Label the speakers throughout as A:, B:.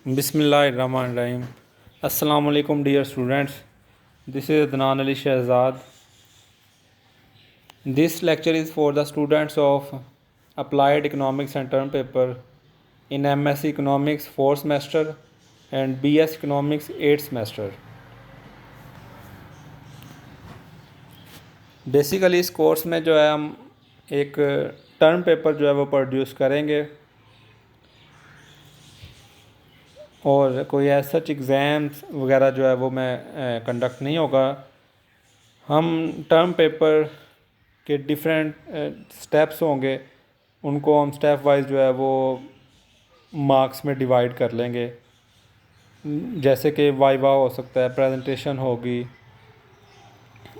A: Bismillahirrahmanirrahim. Assalamu alaikum dear students. This is Adnan Ali Shahzad. This lecture is for the students of Applied Economics and Term Paper in MSc Economics 4th semester and BS Economics 8th semester. Basically इस course में जो है हम एक term paper जो है वो produce करेंगे और कोई ऐसा एग्ज़ाम्स वगैरह जो है वो मैं कंडक्ट नहीं होगा। हम टर्म पेपर के डिफरेंट स्टेप्स होंगे, उनको हम स्टेप वाइज जो है वो मार्क्स में डिवाइड कर लेंगे। जैसे कि वाइवा हो सकता है, प्रेजेंटेशन होगी,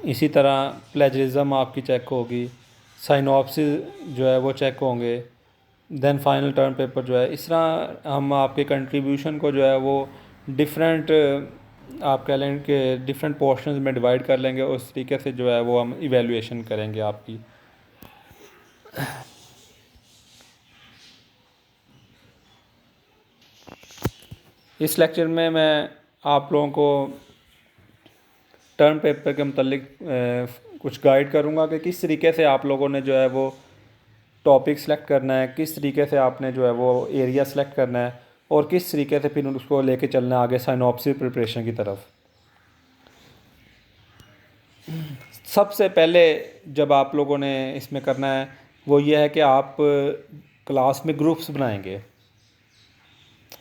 A: इसी तरह प्लेजरिज्म आपकी चेक होगी, साइनॉप्सिस जो है वो चेक होंगे, देन फाइनल टर्म पेपर जो है। इस तरह हम आपके कंट्रीब्यूशन को जो है वो डिफरेंट आप कह लें कि डिफरेंट पोर्शंस में डिवाइड कर लेंगे। उस तरीके से जो है वो हम इवैल्यूएशन करेंगे आपकी। इस लेक्चर में मैं आप लोगों को टर्म पेपर के मतलब कुछ गाइड करूँगा कि किस तरीके से आप लोगों ने जो है वो टॉपिक सेलेक्ट करना है, किस तरीके से आपने जो है वो एरिया सेलेक्ट करना है और किस तरीके से फिर उसको लेके चलना है आगे साइनॉप्सिस प्रिपरेशन की तरफ। सबसे पहले जब आप लोगों ने इसमें करना है वो ये है कि आप क्लास में ग्रुप्स बनाएंगे।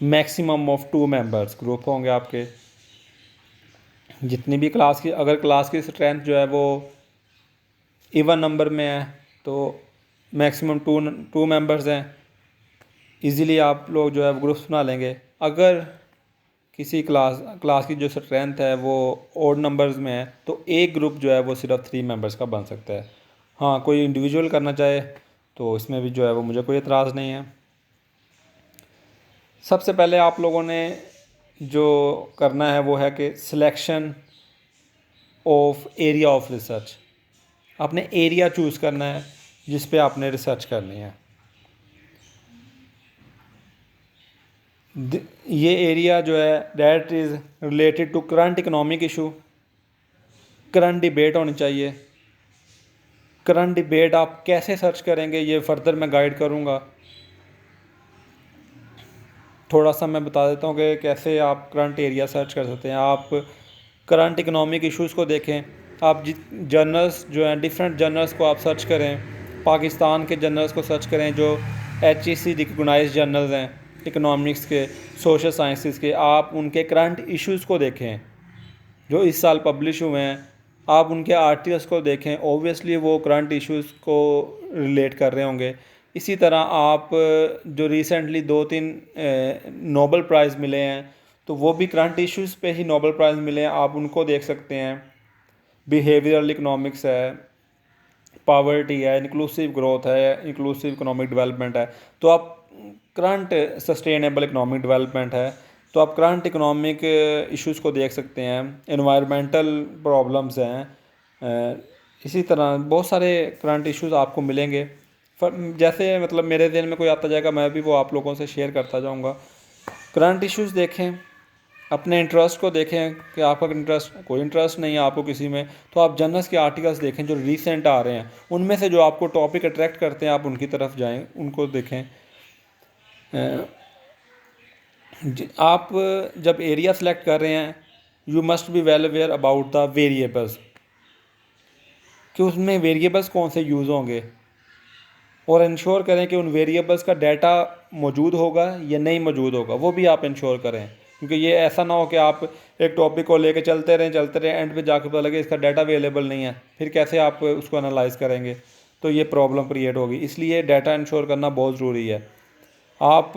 A: मैक्सिमम ऑफ 2 मेंबर्स ग्रुप होंगे आपके। जितनी भी क्लास की, अगर क्लास की स्ट्रेंथ जो है वो इवन नंबर में है तो मैक्सिमम टू मेंबर्स हैं। इजीली आप लोग जो है ग्रुप्स बना लेंगे। अगर किसी क्लास की जो स्ट्रेंथ है वो ओड नंबर्स में है तो एक ग्रुप जो है वो सिर्फ 3 मेंबर्स का बन सकता है। हाँ, कोई इंडिविजुअल करना चाहे तो इसमें भी जो है वो मुझे कोई एतराज़ नहीं है। सबसे पहले आप लोगों ने जो करना है वो है कि selection of area of research. आपने एरिया चूज़ करना है जिस पे आपने रिसर्च करनी है। ये एरिया जो है that is related to current economic issue. Current debate होनी चाहिए। करंट डिबेट आप कैसे सर्च करेंगे ये फर्दर मैं गाइड करूँगा। थोड़ा सा मैं बता देता हूँ कि कैसे आप करंट एरिया सर्च कर सकते हैं। आप करंट इकोनॉमिक इश्यूज़ को देखें। आप जर्नल्स जो हैं, डिफरेंट जर्नल्स को आप सर्च करें। पाकिस्तान के जर्नल्स को सर्च करें जो HEC रिकगनाइज जर्नल्स हैं इकोनॉमिक्स के, सोशल साइंसेस के। आप उनके करंट इश्यूज़ को देखें जो इस साल पब्लिश हुए हैं। आप उनके आर्टिकल्स को देखें, ओबियसली वो करंट इश्यूज़ को रिलेट कर रहे होंगे। इसी तरह आप जो रिसेंटली 2-3 नोबेल प्राइज़ मिले हैं तो वो भी करंट इश्यूज़ पे ही नोबेल प्राइज़ मिले हैं, आप उनको देख सकते हैं। बिहेवियरल इकोनॉमिक्स है, पॉवर्टी है, इंक्लूसिव ग्रोथ है, इंक्लूसिव इकोनॉमिक डेवलपमेंट है। तो आप करंट सस्टेनेबल इकोनॉमिक डेवलपमेंट है तो आप करंट इकोनॉमिक इश्यूज़ को देख सकते हैं। एनवायरमेंटल प्रॉब्लम्स हैं। इसी तरह बहुत सारे करंट इश्यूज़ आपको मिलेंगे। जैसे मतलब मेरे दिल में कोई आता जाएगा मैं भी वो आप लोगों से शेयर करता जाऊंगा। करंट इश्यूज़ देखें, अपने इंटरेस्ट को देखें कि आपका कोई इंटरेस्ट नहीं है आपको किसी में तो आप जर्नल्स के आर्टिकल्स देखें जो रीसेंट आ रहे हैं। उनमें से जो आपको टॉपिक अट्रैक्ट करते हैं आप उनकी तरफ जाएं, उनको देखें। आप जब एरिया सेलेक्ट कर रहे हैं you must be well aware about the variables कि उसमें वेरिएबल्स कौन से यूज़ होंगे और इंश्योर करें कि उन वेरिएबल्स का डाटा मौजूद होगा या नहीं मौजूद होगा, वो भी आप इंश्योर करें। क्योंकि ये ऐसा ना हो कि आप एक टॉपिक को लेकर चलते रहें एंड पे जाके पता लगे इसका डाटा अवेलेबल नहीं है, फिर कैसे आप उसको एनालाइज करेंगे, तो ये प्रॉब्लम क्रिएट होगी। इसलिए डाटा इंश्योर करना बहुत ज़रूरी है। आप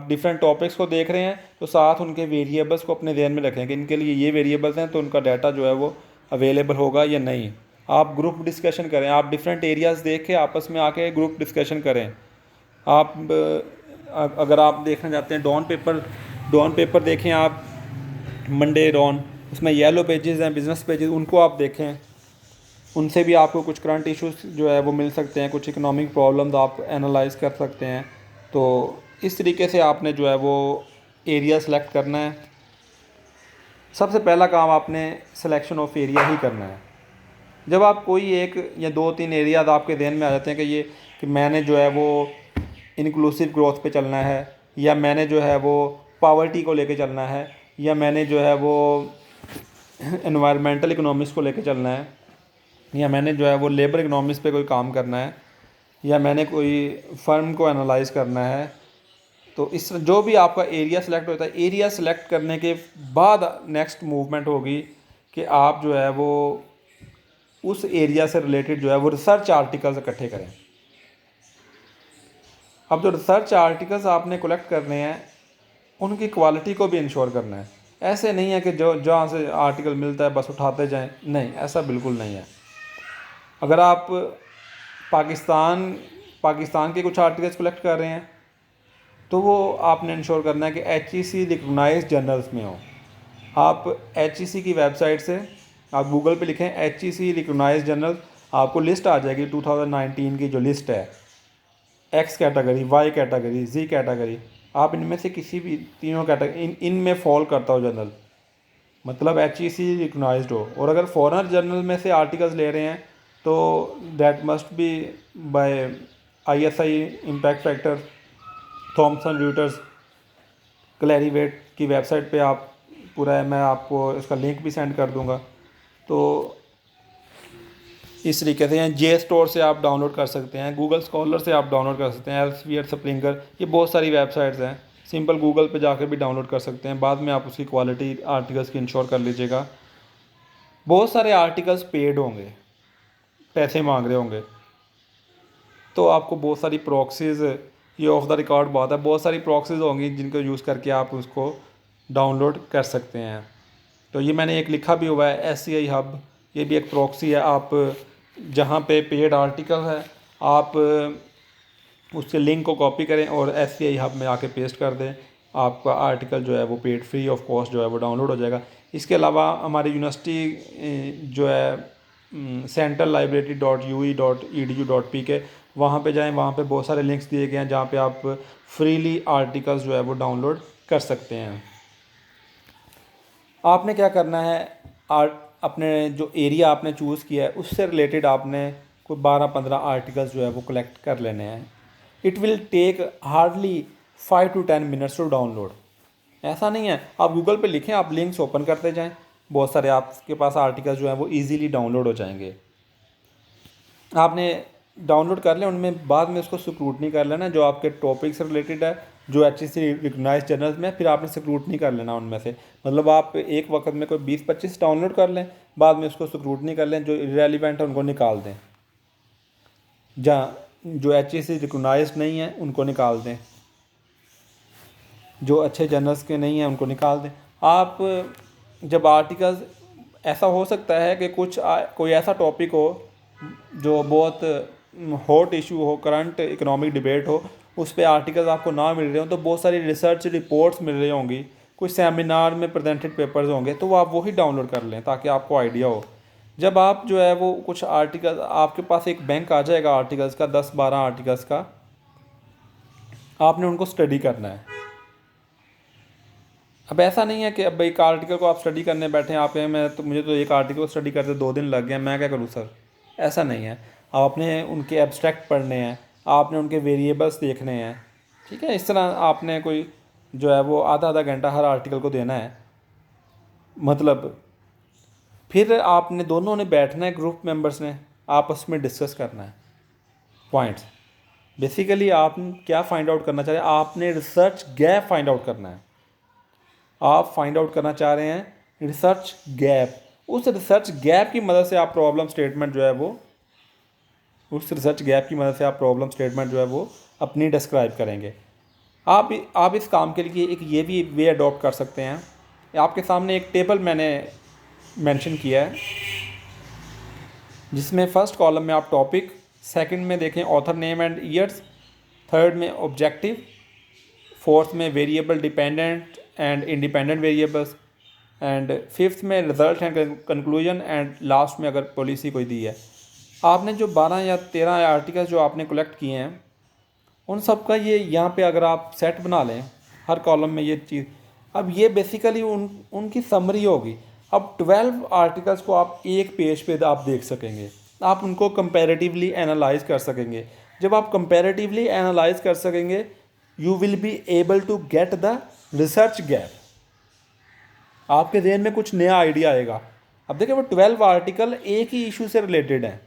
A: डिफरेंट टॉपिक्स को देख रहे हैं तो साथ उनके वेरिएबल्स को अपने ध्यान में रखें कि इनके लिए ये वेरिएबल्स हैं तो उनका डाटा जो है वो अवेलेबल होगा या नहीं। आप ग्रुप डिस्कशन करें, आप डिफरेंट एरियाज़ देख के आपस में आके ग्रुप डिस्कशन करें। आप अगर आप देखना चाहते हैं डॉन पेपर देखें आप, मंडे डॉन, उसमें येलो पेजेस हैं, बिजनेस पेजेस, उनको आप देखें। उनसे भी आपको कुछ करंट इश्यूज़ जो है वो मिल सकते हैं, कुछ इकोनॉमिक प्रॉब्लम्स आप एनालाइज कर सकते हैं। तो इस तरीके से आपने जो है वो एरिया सेलेक्ट करना है। सबसे पहला काम आपने सिलेक्शन ऑफ एरिया ही करना है। जब आप कोई एक या दो तीन एरियाज आपके ध्यान में आ जाते हैं कि ये कि मैंने जो है वो इंक्लूसिव ग्रोथ पे चलना है, या मैंने जो है वो पावर्टी को लेके चलना है, या मैंने जो है वो एनवायरमेंटल इकोनॉमिक्स को लेके चलना है, या मैंने जो है वो लेबर इकोनॉमिक्स पे कोई काम करना है, या मैंने कोई फर्म को एनालाइज करना है, तो इस जो भी आपका एरिया सेलेक्ट होता है, एरिया सेलेक्ट करने के बाद नेक्स्ट मूवमेंट होगी कि आप जो है वो उस एरिया से रिलेटेड जो है वो रिसर्च आर्टिकल्स इकट्ठे करें। अब जो रिसर्च आर्टिकल्स आपने कलेक्ट करने हैं उनकी क्वालिटी को भी इंश्योर करना है। ऐसे नहीं है कि जो जहाँ से आर्टिकल मिलता है बस उठाते जाएं, नहीं, ऐसा बिल्कुल नहीं है। अगर आप पाकिस्तान के कुछ आर्टिकल्स कलेक्ट कर रहे हैं तो वो आपने इंश्योर करना है कि HEC रिकग्नाइज्ड जर्नल्स में हो। आप HEC की वेबसाइट से आप गूगल पे लिखें HEC रिकग्नाइज्ड जर्नल, आपको लिस्ट आ जाएगी 2019 की जो लिस्ट है, X category, Y category, Z category, आप इनमें से किसी भी तीनों कैटेगरी इनमें फॉल करता हो जर्नल, मतलब HEC रिकग्नाइज्ड हो। और अगर फॉरेनर जर्नल में से आर्टिकल्स ले रहे हैं तो that must be by ISI impact factor, Thomson Reuters, Clarivate की वेबसाइट पे आप पूरा है, मैं आपको इसका लिंक भी सेंड कर दूंगा। तो इस तरीके से हैं, जे स्टोर से आप डाउनलोड कर सकते हैं, गूगल स्कॉलर से आप डाउनलोड कर सकते हैं, एल्सवियर, स्प्रिंगर, ये बहुत सारी वेबसाइट्स हैं। सिंपल गूगल पे जाकर भी डाउनलोड कर सकते हैं। बाद में आप उसकी क्वालिटी आर्टिकल्स की इंश्योर कर लीजिएगा। बहुत सारे आर्टिकल्स पेड होंगे, पैसे मांग रहे होंगे, तो आपको बहुत सारी प्रॉक्सीज़, ये ऑफ द रिकॉर्ड बात है, बहुत सारी प्रॉक्सीज़ होंगी जिनको यूज़ करके आप उसको डाउनलोड कर सकते हैं। तो ये मैंने एक लिखा भी हुआ है SCI हब, ये भी एक प्रॉक्सी है। आप जहाँ पे पेड आर्टिकल है आप उसके लिंक को कॉपी करें और SCI हब में आके पेस्ट कर दें, आपका आर्टिकल जो है वो पेड फ्री ऑफ कॉस्ट जो है वो डाउनलोड हो जाएगा। इसके अलावा हमारी यूनिवर्सिटी जो है centrallibrary.ue.edu.pk, वहाँ पे जाएं, वहाँ पे बहुत सारे लिंक्स दिए गए हैं जहाँ पे आप फ्रीली आर्टिकल्स जो है वो डाउनलोड कर सकते हैं। आपने क्या करना है, अपने जो एरिया आपने चूज़ किया है उससे रिलेटेड आपने कोई 12-15 आर्टिकल्स जो है वो कलेक्ट कर लेने हैं। It will take hardly 5 to 10 minutes to download. ऐसा नहीं है, आप गूगल पे लिखें, आप लिंक्स ओपन करते जाएं, बहुत सारे आपके पास आर्टिकल्स जो हैं वो ईज़िली डाउनलोड हो जाएंगे। आपने डाउनलोड कर लें, उनमें बाद में उसको स्क्रूटनी कर लेना जो आपके टॉपिक से रिलेटेड है, जो HEC रिकग्नाइज्ड जर्नल्स में, फिर आपने स्क्रूटनी कर लेना उनमें से। मतलब आप एक वक्त में कोई 20-25 डाउनलोड कर लें, बाद में उसको स्क्रूटनी कर लें, जो इरेलीवेंट है उनको निकाल दें, जहाँ जो HEC रिकग्नाइज्ड नहीं है उनको निकाल दें, जो अच्छे जर्नल्स के नहीं हैं उनको निकाल दें। आप जब आर्टिकल्स, ऐसा हो सकता है कि कोई ऐसा टॉपिक हो जो बहुत हॉट इशू हो, करंट इकोनॉमिक डिबेट हो, उस पर आर्टिकल्स आपको ना मिल रहे हो, तो बहुत सारी रिसर्च रिपोर्ट्स मिल रही होंगी, कुछ सेमिनार में प्रेजेंटेड पेपर्स होंगे, तो वो आप वही डाउनलोड कर लें ताकि आपको आइडिया हो। जब आप जो है वो कुछ आर्टिकल, आपके पास एक बैंक आ जाएगा आर्टिकल्स का, 10-12 आर्टिकल्स का, आपने उनको स्टडी करना है। अब ऐसा नहीं है कि अब एक आर्टिकल को आप स्टडी करने बैठे हैं, आप मुझे तो एक आर्टिकल को स्टडी करते 2 दिन लग गए, मैं क्या करूँ सर, ऐसा नहीं है। आप अपने उनके एब्स्ट्रैक्ट पढ़ने हैं, आपने उनके वेरिएबल्स देखने हैं, ठीक है। इस तरह आपने कोई जो है वो आधा घंटा हर आर्टिकल को देना है, मतलब फिर आपने दोनों ने बैठना है, ग्रुप मेंबर्स ने आपस में डिस्कस करना है पॉइंट्स। बेसिकली आप क्या फाइंड आउट करना चाह रहे हैं, आपने रिसर्च गैप फाइंड आउट करना है। आप फाइंड आउट करना चाह रहे हैं रिसर्च गैप, उस रिसर्च गैप की मदद से आप प्रॉब्लम स्टेटमेंट जो है वो, उस रिसर्च गैप की मदद से आप प्रॉब्लम स्टेटमेंट जो है वो अपनी डिस्क्राइब करेंगे। आप इस काम के लिए एक ये भी वे अडॉप्ट कर सकते हैं। आपके सामने एक टेबल मैंने मेंशन किया है जिसमें फर्स्ट कॉलम में आप टॉपिक, सेकंड में देखें author name and years, third में ऑब्जेक्टिव, फोर्थ में variable dependent and independent variables, and fifth में result and conclusion, and last में अगर पॉलिसी कोई दी है। आपने जो 12 या 13 आर्टिकल्स जो आपने कलेक्ट किए हैं उन सब का ये यहाँ पे अगर आप सेट बना लें हर कॉलम में ये चीज़, अब ये बेसिकली उनकी समरी होगी। अब 12 आर्टिकल्स को आप एक पेज पे आप देख सकेंगे, आप उनको कंपैरेटिवली एनालाइज कर सकेंगे। जब आप कंपैरेटिवली एनालाइज कर सकेंगे you will be able to get the research gap, आपके जहन में कुछ नया आइडिया आएगा। अब देखिए वो 12 आर्टिकल एक ही इशू से रिलेटेड हैं,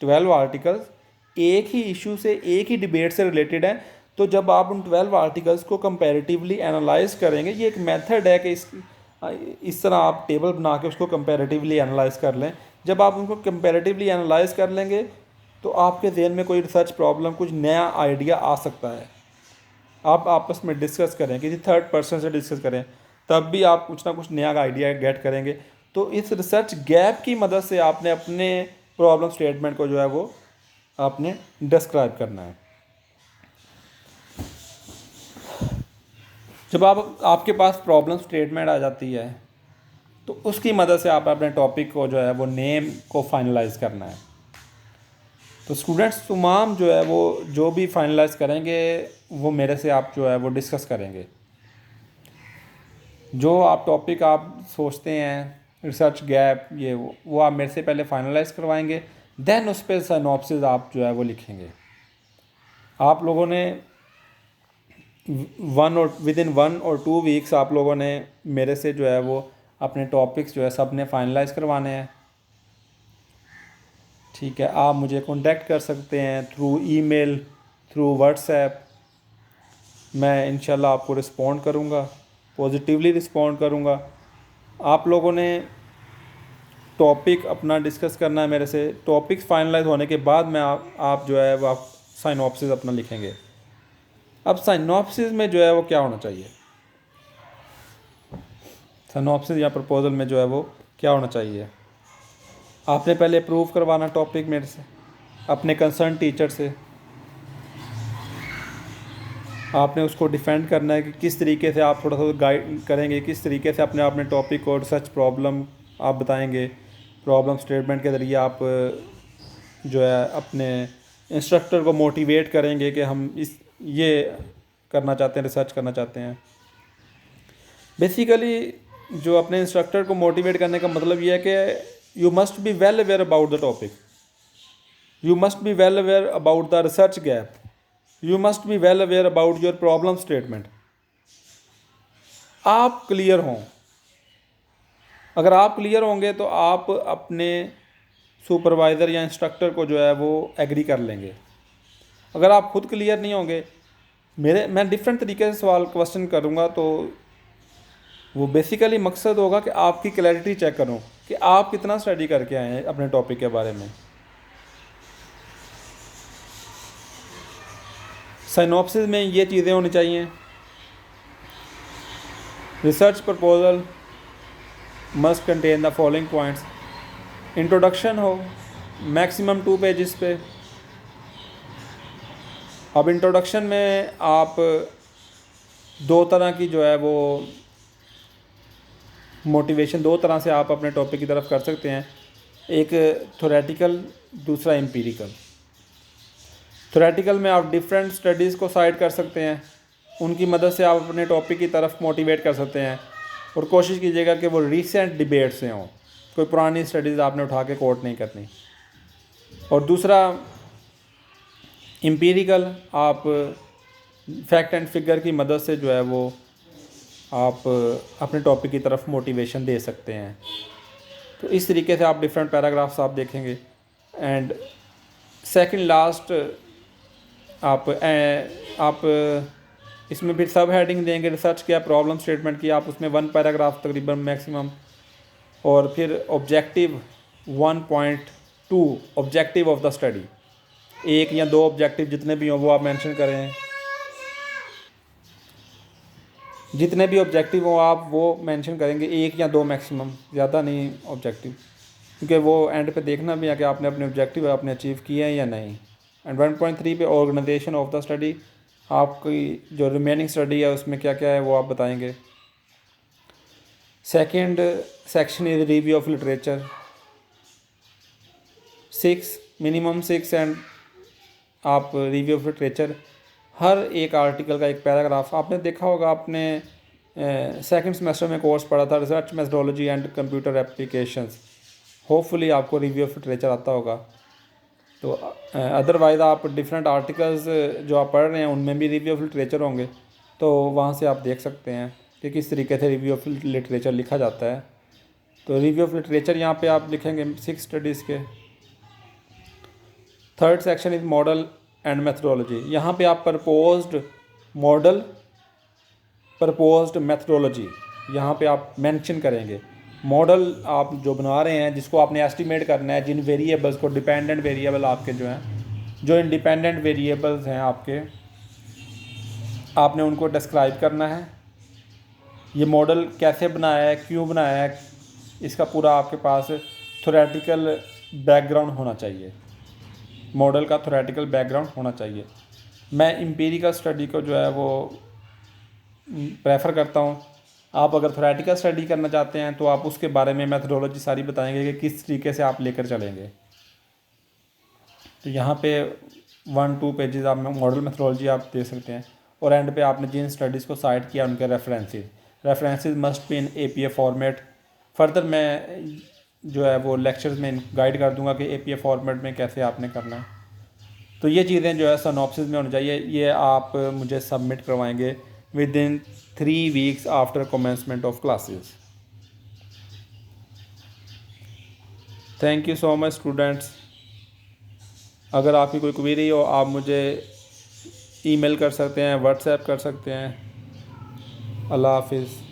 A: 12 आर्टिकल्स एक ही इशू से, एक ही डिबेट से रिलेटेड हैं। तो जब आप उन 12 आर्टिकल्स को कंपैरेटिवली एनालाइज करेंगे, ये एक मेथड है कि इस तरह आप टेबल बना के उसको कंपैरेटिवली एनालाइज कर लें। जब आप उनको कंपैरेटिवली एनालाइज कर लेंगे तो आपके जहन में कोई रिसर्च प्रॉब्लम, कुछ नया आइडिया आ सकता है। आप आपस में डिस्कस करें, किसी थर्ड पर्सन से डिस्कस करें, तब भी आप कुछ ना कुछ नया आइडिया गेट करेंगे। तो इस रिसर्च गैप की मदद से आपने अपने प्रॉब्लम स्टेटमेंट को जो है वो आपने डिस्क्राइब करना है। जब आपके पास प्रॉब्लम स्टेटमेंट आ जाती है तो उसकी मदद से आप अपने टॉपिक को जो है वो नेम को फाइनलाइज करना है। तो स्टूडेंट्स तमाम जो है वो जो भी फाइनलाइज करेंगे वो मेरे से आप जो है वो डिस्कस करेंगे। जो आप टॉपिक आप सोचते हैं रिसर्च गैप ये वो आप मेरे से पहले फाइनलाइज करवाएंगे, देन उस पर सिनॉप्सिस आप जो है वो लिखेंगे। आप लोगों ने विद इन 1 और 2 वीक्स आप लोगों ने मेरे से जो है वो अपने टॉपिक्स जो है सब ने फाइनलाइज करवाने हैं। ठीक है, आप मुझे कांटेक्ट कर सकते हैं थ्रू ईमेल, थ्रू व्हाट्सएप। मैं इंशाल्लाह आपको रिस्पॉन्ड करूँगा, पॉजिटिवली रिस्पॉन्ड करूँगा। आप लोगों ने टॉपिक अपना डिस्कस करना है मेरे से। टॉपिक्स फाइनलाइज होने के बाद मैं आप जो है वो आप साइनॉप्सिस अपना लिखेंगे। अब साइनॉप्सिस में जो है वो क्या होना चाहिए, साइनॉप्सिस या प्रपोजल में जो है वो क्या होना चाहिए, आपने पहले प्रूव करवाना टॉपिक मेरे से, अपने कंसर्न टीचर से। आपने उसको डिफेंड करना है कि किस तरीके से आप थोड़ा सा गाइड करेंगे, किस तरीके से अपने टॉपिक को रिसर्च प्रॉब्लम आप बताएंगे। प्रॉब्लम स्टेटमेंट के ज़रिए आप जो है अपने इंस्ट्रक्टर को मोटिवेट करेंगे कि हम ये करना चाहते हैं, रिसर्च करना चाहते हैं। बेसिकली जो अपने इंस्ट्रक्टर को मोटिवेट करने का मतलब ये है कि you must be well aware about the topic, you must be well aware about the research gap, you must be well aware about your problem statement. आप क्लियर हों, अगर आप क्लियर होंगे तो आप अपने सुपरवाइज़र या इंस्ट्रक्टर को जो है वो एग्री कर लेंगे। अगर आप खुद क्लियर नहीं होंगे, मैं डिफरेंट तरीके से सवाल क्वेश्चन करूँगा, तो वो बेसिकली मकसद होगा कि आपकी क्लैरिटी चेक करूँ कि आप कितना स्टडी करके आए हैं अपने टॉपिक के बारे में। साइनॉप्सिस में ये चीज़ें होनी चाहिए। Research proposal must contain the following points. Introduction हो मैक्सिमम 2 पेजेस पे। अब इंट्रोडक्शन में आप 2 तरह की जो है वो मोटिवेशन, 2 तरह से आप अपने टॉपिक की तरफ कर सकते हैं, एक थ्योरेटिकल, दूसरा एम्पीरिकल। थ्योरेटिकल में आप डिफरेंट स्टडीज़ को साइड कर सकते हैं, उनकी मदद से आप अपने टॉपिक की तरफ मोटिवेट कर सकते हैं, और कोशिश कीजिएगा कि वो रिसेंट डिबेट से हों, कोई पुरानी स्टडीज़ आपने उठा के कोट नहीं करनी। और दूसरा एम्पीरिकल, आप फैक्ट एंड फिगर की मदद से जो है वो आप अपने टॉपिक की तरफ मोटिवेशन दे सकते हैं। तो इस तरीके से आप डिफरेंट पैराग्राफ्स आप देखेंगे। एंड सेकंड लास्ट आप इसमें फिर सब हेडिंग देंगे रिसर्च क्या प्रॉब्लम स्टेटमेंट की, आप उसमें 1 पैराग्राफ तकरीबन मैक्सिमम, और फिर objective 1.2 objective of the study, 1 या 2 ऑब्जेक्टिव जितने भी हों वो आप मेंशन करें। जितने भी ऑब्जेक्टिव हो आप वो मेंशन करेंगे, 1 या 2 मैक्सिमम, ज़्यादा नहीं ऑब्जेक्टिव, क्योंकि वो एंड पे देखना भी है कि आपने अपने ऑब्जेक्टिव आपने अचीव किए हैं या नहीं। एंड 1.3 पे ऑर्गेनाइजेशन ऑफ द स्टडी, आपकी जो रिमेनिंग स्टडी है उसमें क्या क्या है वो आप बताएंगे। Second section is review of literature, 6 minimum 6 and आप रिव्यू ऑफ लिटरेचर हर एक आर्टिकल का एक पैराग्राफ। आपने देखा होगा, आपने सेकंड सेमेस्टर में कोर्स पढ़ा था research methodology and computer applications. Hopefully आपको रिव्यू ऑफ लिटरेचर आता होगा। तो अदरवाइज़ आप डिफरेंट आर्टिकल्स जो आप पढ़ रहे हैं उनमें भी रिव्यू ऑफ लिटरेचर होंगे, तो वहाँ से आप देख सकते हैं कि किस तरीके से रिव्यू ऑफ लिटरेचर लिखा जाता है। तो रिव्यू ऑफ लिटरेचर यहाँ पे आप लिखेंगे 6 स्टडीज़ के। Third section is model and methodology. यहाँ पे आप प्रपोज्ड मॉडल, प्रपोज्ड मेथडोलॉजी यहाँ पे आप मेंशन करेंगे। मॉडल आप जो बना रहे हैं, जिसको आपने एस्टिमेट करना है, जिन वेरिएबल्स को, डिपेंडेंट वेरिएबल आपके जो हैं, जो इंडिपेंडेंट वेरिएबल्स हैं आपके, आपने उनको डिस्क्राइब करना है। ये मॉडल कैसे बनाया है, क्यों बनाया है, इसका पूरा आपके पास थ्योरेटिकल बैकग्राउंड होना चाहिए। मॉडल का थ्योरेटिकल बैकग्राउंड होना चाहिए। मैं एम्पिरिकल स्टडी को जो है वो प्रेफर करता हूँ। आप अगर थ्योरेटिकल स्टडी करना चाहते हैं तो आप उसके बारे में मेथडोलॉजी सारी बताएंगे कि किस तरीके से आप लेकर चलेंगे। तो यहाँ पे 1-2 पेजेस आप मॉडल मेथडोलॉजी आप दे सकते हैं, और एंड पे आपने जिन स्टडीज़ को साइट किया उनके references must be in APA format. Further मैं जो है वो लेक्चर्स में गाइड कर दूंगा कि APA फॉर्मेट में कैसे आपने करना है। तो ये चीज़ें जो है सिनॉप्सिस में होनी चाहिए। ये आप मुझे सबमिट करवाएंगे with in 3 weeks after commencement of classes. Thank you so much students. अगर आपकी कोई क्वेरी हो आप मुझे ईमेल कर सकते हैं, व्हाट्सएप कर सकते हैं। अल्लाह हाफिज़।